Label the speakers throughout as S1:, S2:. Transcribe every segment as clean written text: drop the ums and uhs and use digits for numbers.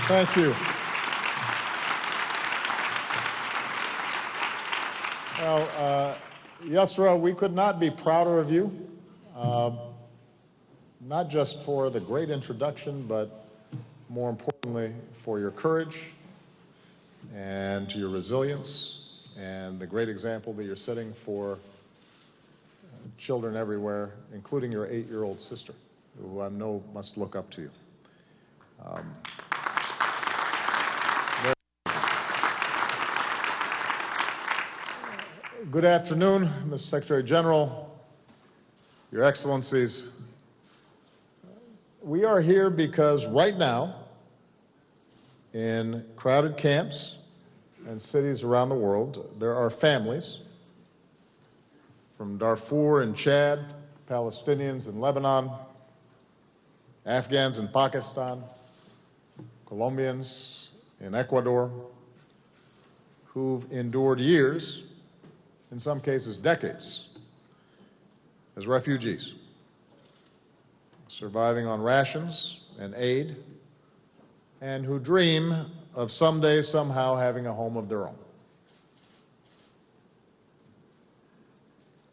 S1: Thank you. Well, Yusra, we could not be prouder of you, not just for the great introduction, but more importantly, for your courage and your resilience and the great example that you're setting for children everywhere, including your 8-year-old sister, who I know must look up to you. Good afternoon, Mr. Secretary General, Your Excellencies. We are here because right now, in crowded camps and cities around the world, there are families from Darfur and Chad, Palestinians in Lebanon, Afghans in Pakistan, Colombians in Ecuador, who've endured years, in some cases decades, as refugees, surviving on rations and aid, and who dream of someday somehow having a home of their own.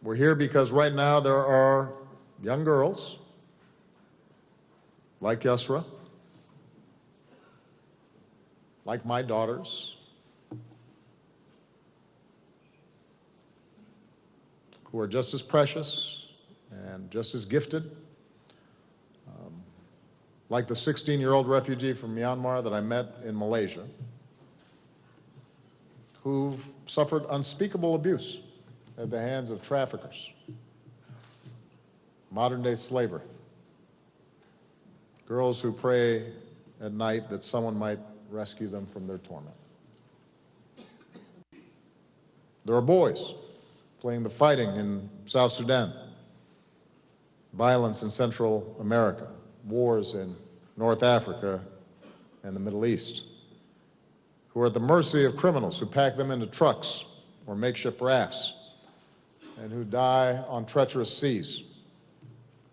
S1: We're here because right now there are young girls like Yusra, like my daughters, who are just as precious and just as gifted, like the 16-year-old refugee from Myanmar that I met in Malaysia, who've suffered unspeakable abuse at the hands of traffickers, modern-day slavery, girls who pray at night that someone might rescue them from their torment. There are boys fleeing the fighting in South Sudan, violence in Central America, wars in North Africa and the Middle East, who are at the mercy of criminals who pack them into trucks or makeshift rafts and who die on treacherous seas,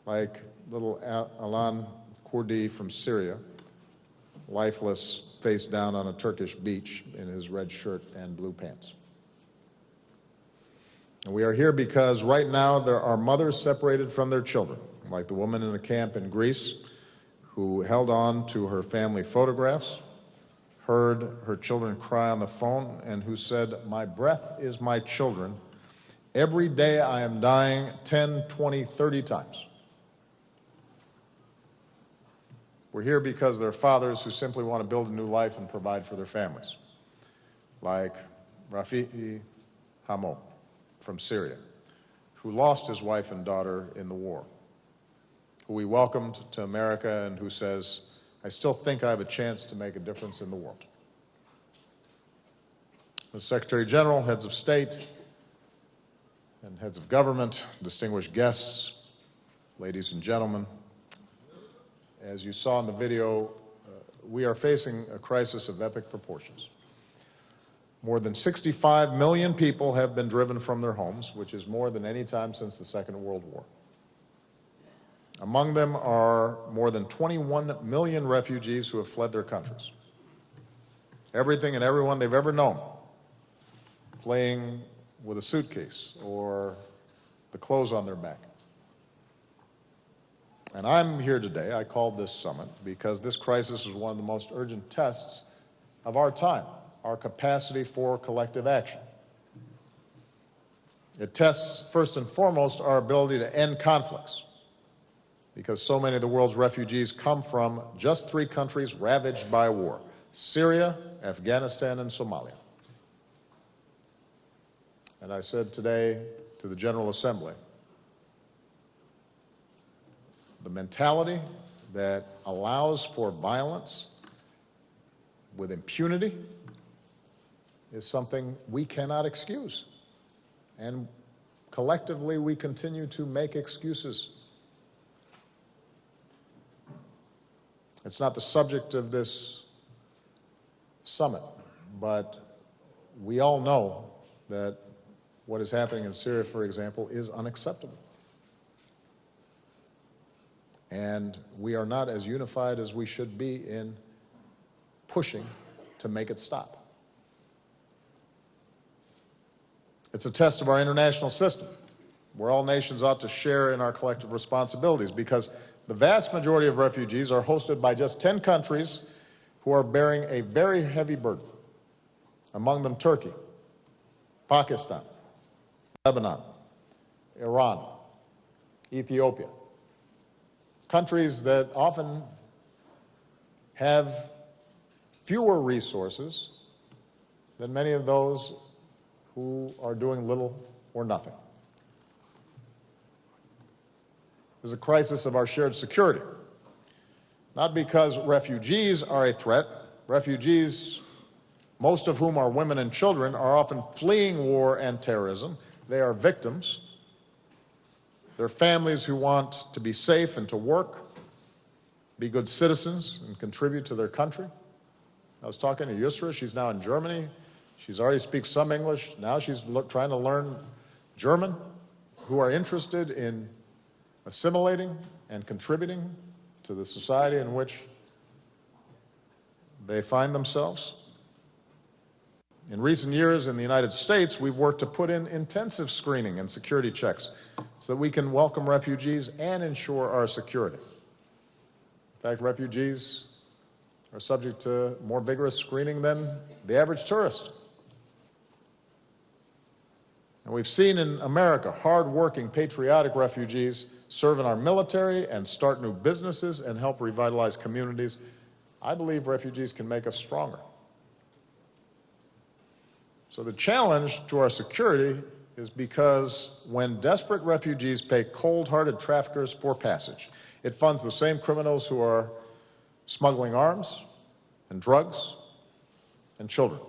S1: like little Alan Kurdi from Syria, lifeless, face down on a Turkish beach in his red shirt and blue pants. And we are here because right now there are mothers separated from their children, like the woman in a camp in Greece who held on to her family photographs, heard her children cry on the phone, and who said, "My breath is my children. Every day I am dying 10, 20, 30 times." We're here because there are fathers who simply want to build a new life and provide for their families, like Refugee from Syria, who lost his wife and daughter in the war, who we welcomed to America and who says, "I still think I have a chance to make a difference in the world." Mr. Secretary General, heads of state, and heads of government, distinguished guests, ladies and gentlemen, as you saw in the video, we are facing a crisis of epic proportions. More than 65 million people have been driven from their homes, which is more than any time since the Second World War. Among them are more than 21 million refugees who have fled their countries. Everything and everyone they've ever known, fleeing with a suitcase or the clothes on their back. And I'm here today, I called this summit, because this crisis is one of the most urgent tests of our time, our capacity for collective action. It tests, first and foremost, our ability to end conflicts, because so many of the world's refugees come from just 3 countries ravaged by war: Syria, Afghanistan, and Somalia. And I said today to the General Assembly, the mentality that allows for violence with impunity is something we cannot excuse. And collectively, we continue to make excuses. It's not the subject of this summit, but we all know that what is happening in Syria, for example, is unacceptable. And we are not as unified as we should be in pushing to make it stop. It's a test of our international system, where all nations ought to share in our collective responsibilities, because the vast majority of refugees are hosted by just 10 countries who are bearing a very heavy burden, among them Turkey, Pakistan, Lebanon, Iran, Ethiopia, countries that often have fewer resources than many of those who are doing little or nothing. There's a crisis of our shared security, not because refugees are a threat. Refugees, most of whom are women and children, are often fleeing war and terrorism. They are victims. They're families who want to be safe and to work, be good citizens and contribute to their country. I was talking to Yusra. She's now in Germany. She's already speaks some English. Now she's trying to learn German, who are interested in assimilating and contributing to the society in which they find themselves. In recent years in the United States, we've worked to put in intensive screening and security checks so that we can welcome refugees and ensure our security. In fact, refugees are subject to more vigorous screening than the average tourist. And we've seen in America hard-working, patriotic refugees serve in our military and start new businesses and help revitalize communities. I believe refugees can make us stronger. So the challenge to our security is because when desperate refugees pay cold-hearted traffickers for passage, it funds the same criminals who are smuggling arms and drugs and children.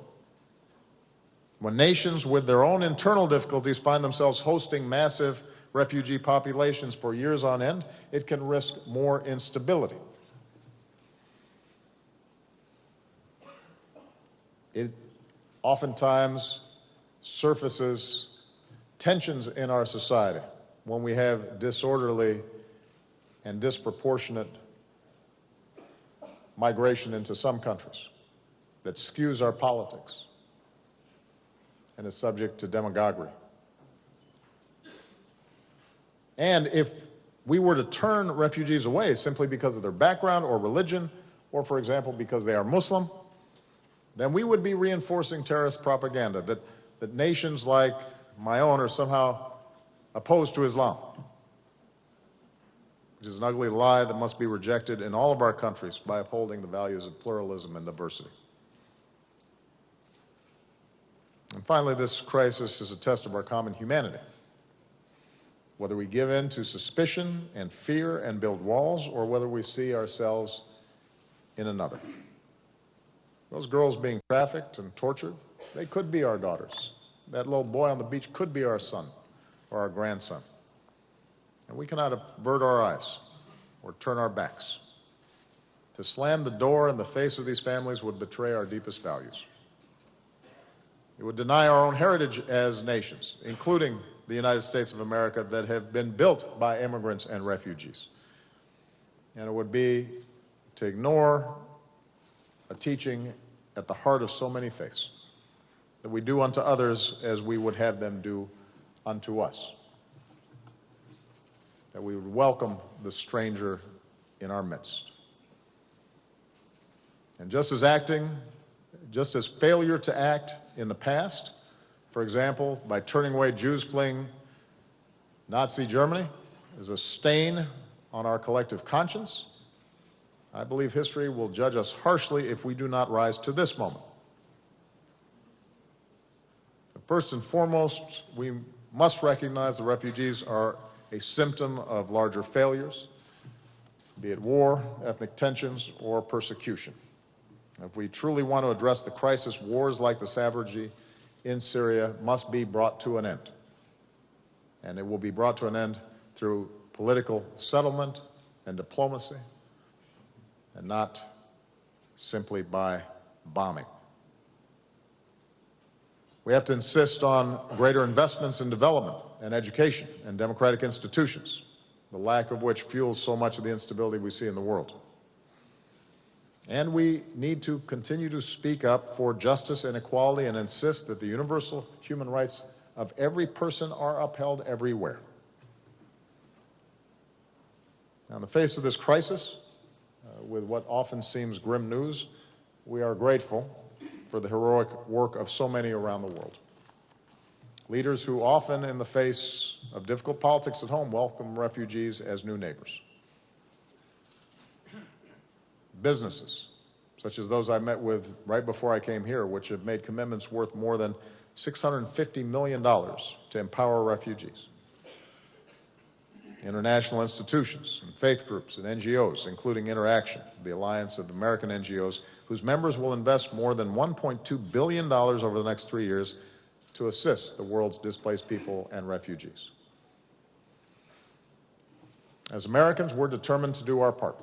S1: When nations with their own internal difficulties find themselves hosting massive refugee populations for years on end, it can risk more instability. It oftentimes surfaces tensions in our society when we have disorderly and disproportionate migration into some countries that skews our politics and is subject to demagoguery. And if we were to turn refugees away simply because of their background or religion, or, for example, because they are Muslim, then we would be reinforcing terrorist propaganda that nations like my own are somehow opposed to Islam, which is an ugly lie that must be rejected in all of our countries by upholding the values of pluralism and diversity. And finally, this crisis is a test of our common humanity. Whether we give in to suspicion and fear and build walls, or whether we see ourselves in another. Those girls being trafficked and tortured, they could be our daughters. That little boy on the beach could be our son or our grandson. And we cannot avert our eyes or turn our backs. To slam the door in the face of these families would betray our deepest values. It would deny our own heritage as nations, including the United States of America, that have been built by immigrants and refugees. And it would be to ignore a teaching at the heart of so many faiths, that we do unto others as we would have them do unto us, that we would welcome the stranger in our midst. And just as failure to act in the past, for example, by turning away Jews fleeing Nazi Germany, is a stain on our collective conscience, I believe history will judge us harshly if we do not rise to this moment. But first and foremost, we must recognize the refugees are a symptom of larger failures, be it war, ethnic tensions, or persecution. If we truly want to address the crisis, wars like the savagery in Syria must be brought to an end. And it will be brought to an end through political settlement and diplomacy, and not simply by bombing. We have to insist on greater investments in development and education and democratic institutions, the lack of which fuels so much of the instability we see in the world. And we need to continue to speak up for justice and equality and insist that the universal human rights of every person are upheld everywhere. Now, in the face of this crisis, with what often seems grim news, we are grateful for the heroic work of so many around the world. Leaders who often, in the face of difficult politics at home, welcome refugees as new neighbors. Businesses, such as those I met with right before I came here, which have made commitments worth more than $650 million to empower refugees. International institutions and faith groups and NGOs, including Interaction, the Alliance of American NGOs, whose members will invest more than $1.2 billion over the next 3 years to assist the world's displaced people and refugees. As Americans, we're determined to do our part.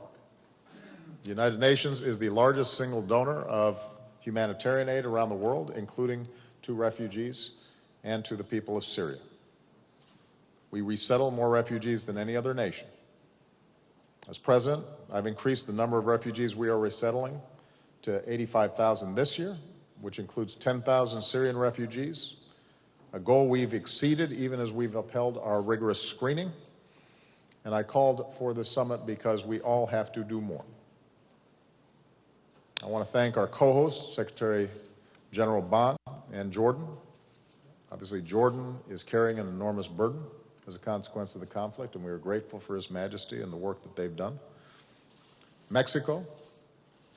S1: The United Nations is the largest single donor of humanitarian aid around the world, including to refugees and to the people of Syria. We resettle more refugees than any other nation. As president, I've increased the number of refugees we are resettling to 85,000 this year, which includes 10,000 Syrian refugees, a goal we've exceeded even as we've upheld our rigorous screening. And I called for this summit because we all have to do more. I want to thank our co-hosts, Secretary General Bond and Jordan. Obviously, Jordan is carrying an enormous burden as a consequence of the conflict, and we are grateful for His Majesty and the work that they've done. Mexico,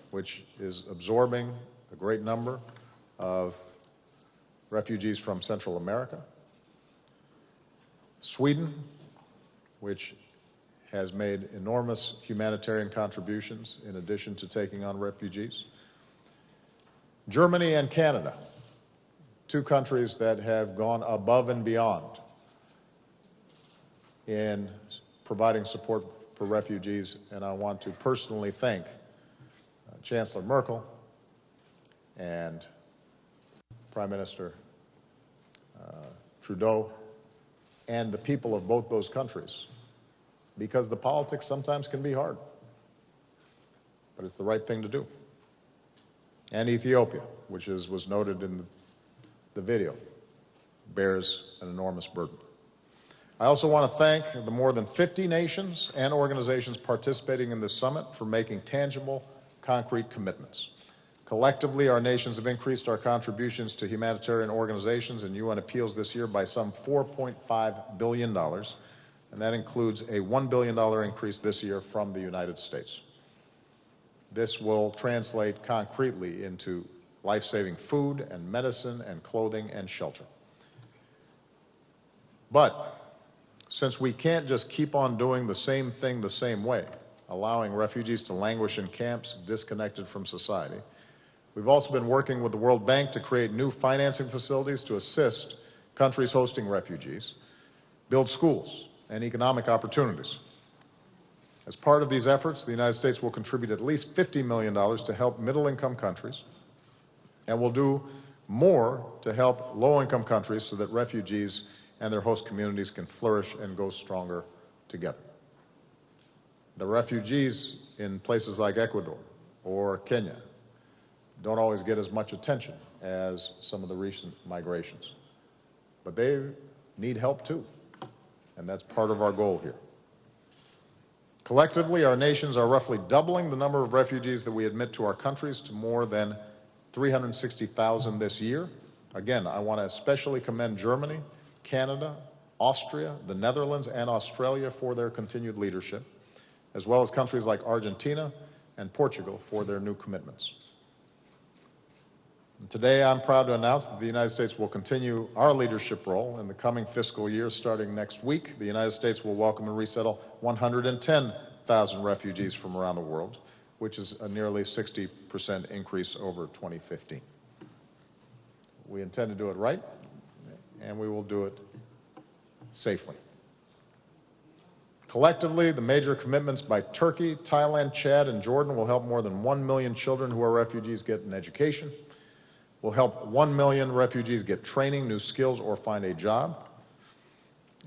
S1: which is absorbing a great number of refugees from Central America. Sweden, which has made enormous humanitarian contributions in addition to taking on refugees. Germany and Canada, two countries that have gone above and beyond in providing support for refugees, and I want to personally thank Chancellor Merkel and Prime Minister Trudeau and the people of both those countries, because the politics sometimes can be hard, but it's the right thing to do. And Ethiopia, which was noted in the video, bears an enormous burden. I also want to thank the more than 50 nations and organizations participating in this summit for making tangible, concrete commitments. Collectively, our nations have increased our contributions to humanitarian organizations and UN appeals this year by some $4.5 billion, and that includes a $1 billion increase this year from the United States. This will translate concretely into life-saving food and medicine and clothing and shelter. But since we can't just keep on doing the same thing the same way, allowing refugees to languish in camps disconnected from society, we've also been working with the World Bank to create new financing facilities to assist countries hosting refugees, build schools and economic opportunities. As part of these efforts, the United States will contribute at least $50 million to help middle-income countries, and will do more to help low-income countries so that refugees and their host communities can flourish and go stronger together. The refugees in places like Ecuador or Kenya don't always get as much attention as some of the recent migrations, but they need help too, and that's part of our goal here. Collectively, our nations are roughly doubling the number of refugees that we admit to our countries to more than 360,000 this year. Again, I want to especially commend Germany, Canada, Austria, the Netherlands, and Australia for their continued leadership, as well as countries like Argentina and Portugal for their new commitments. And today, I'm proud to announce that the United States will continue our leadership role in the coming fiscal year. Starting next week, the United States will welcome and resettle 110,000 refugees from around the world, which is a nearly 60% increase over 2015. We intend to do it right, and we will do it safely. Collectively, the major commitments by Turkey, Thailand, Chad, and Jordan will help more than 1 million children who are refugees get an education, will help 1 million refugees get training, new skills, or find a job.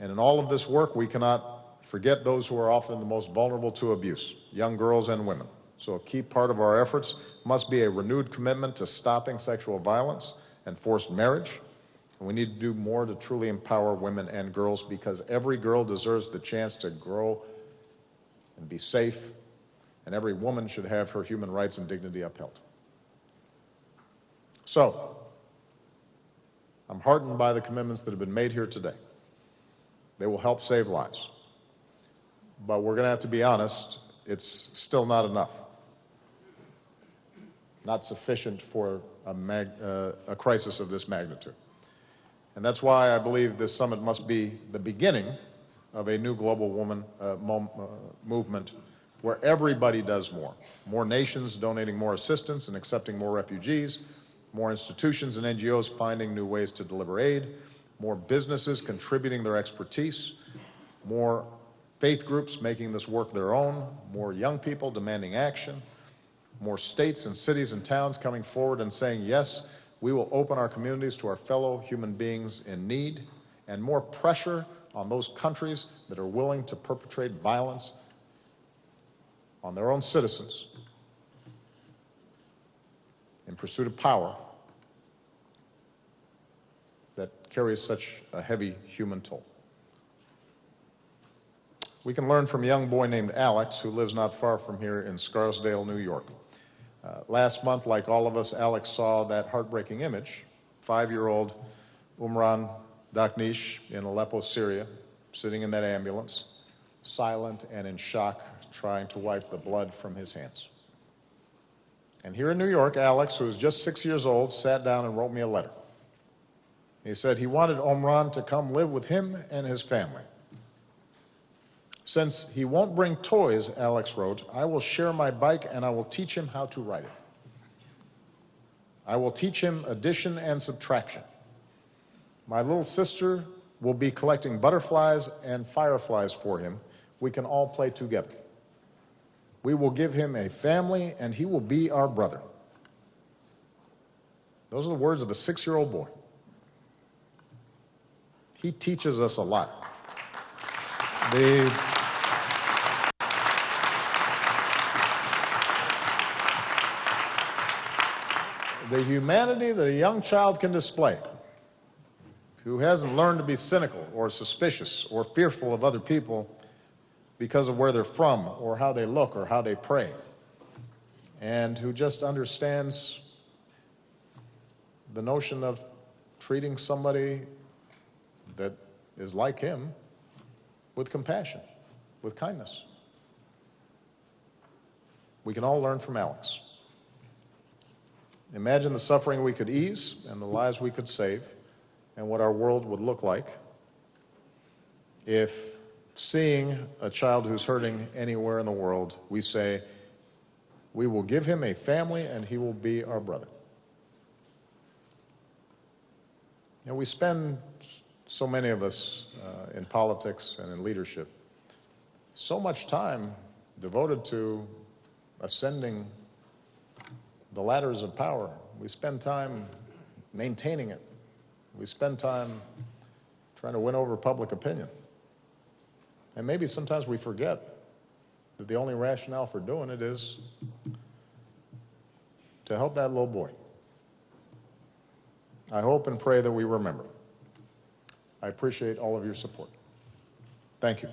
S1: And in all of this work, we cannot forget those who are often the most vulnerable to abuse, young girls and women. So a key part of our efforts must be a renewed commitment to stopping sexual violence and forced marriage. And we need to do more to truly empower women and girls, because every girl deserves the chance to grow and be safe, and every woman should have her human rights and dignity upheld. So, I'm heartened by the commitments that have been made here today. They will help save lives. But we're going to have to be honest, it's still not enough. Not sufficient for a crisis of this magnitude. And that's why I believe this summit must be the beginning of a new global movement where everybody does more. More nations donating more assistance and accepting more refugees, more institutions and NGOs finding new ways to deliver aid, more businesses contributing their expertise, more faith groups making this work their own, more young people demanding action, more states and cities and towns coming forward and saying, yes, we will open our communities to our fellow human beings in need, and more pressure on those countries that are willing to perpetrate violence on their own citizens in pursuit of power that carries such a heavy human toll. We can learn from a young boy named Alex, who lives not far from here in Scarsdale, New York. Last month, like all of us, Alex saw that heartbreaking image, 5-year-old Umran Daknish in Aleppo, Syria, sitting in that ambulance, silent and in shock, trying to wipe the blood from his hands. And here in New York, Alex, who was just 6 years old, sat down and wrote me a letter. He said he wanted Umran to come live with him and his family. Since he won't bring toys, Alex wrote, I will share my bike and I will teach him how to ride it. I will teach him addition and subtraction. My little sister will be collecting butterflies and fireflies for him. We can all play together. We will give him a family and he will be our brother. Those are the words of a 6-year-old boy. He teaches us a lot. The humanity that a young child can display, who hasn't learned to be cynical or suspicious or fearful of other people because of where they're from or how they look or how they pray, and who just understands the notion of treating somebody that is like him with compassion, with kindness. We can all learn from Alex. Imagine the suffering we could ease and the lives we could save, and what our world would look like if, seeing a child who's hurting anywhere in the world, we say, we will give him a family and he will be our brother. You know, we spend, so many of us in politics and in leadership, so much time devoted to ascending the ladders of power. We spend time maintaining it. We spend time trying to win over public opinion. And maybe sometimes we forget that the only rationale for doing it is to help that little boy. I hope and pray that we remember. I appreciate all of your support. Thank you.